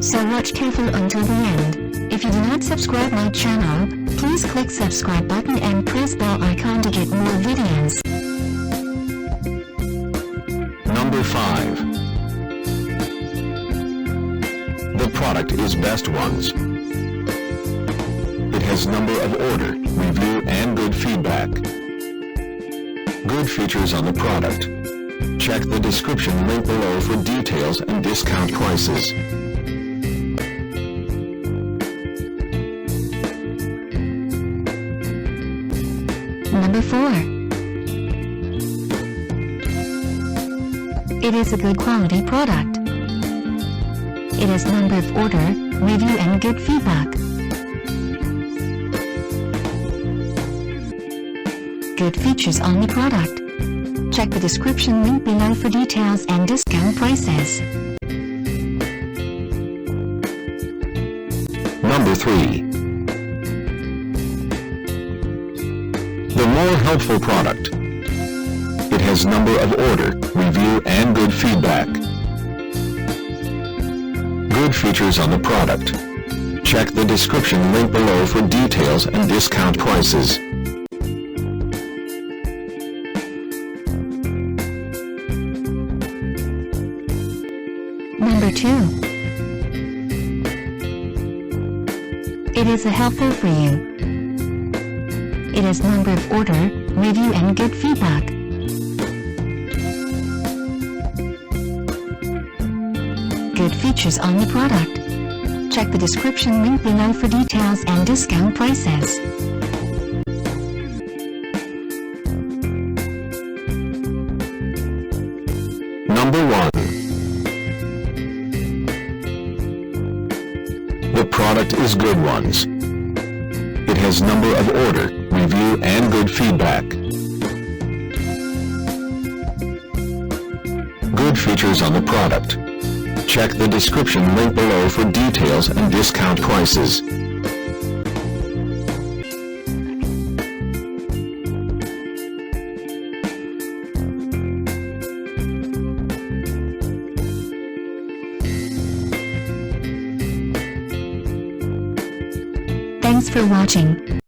So watch carefully until the end. If you do not subscribe my channel, please click subscribe button and press bell icon to get more videos. Number 5. The product is Best Ones. It has number of order, review and good feedback. Good features on the product. Check the description link below for details and discount prices. Number 4. It is a good quality product. It has number of order, review and good feedback. Good features on the product. Check the description link below for details and discount prices. Number 3. The more helpful product. It has number of order, review and good feedback. Good features on the product. Check the description link below for details and discount prices. Number 2. It is helpful for you. It has number of order, review and good feedback. Good features on the product. Check the description link below for details and discount prices. Number 1. The product is Good Ones. It has number of order, review and good feedback. Good features on the product. Check the description link below for details and discount prices. Thanks for watching.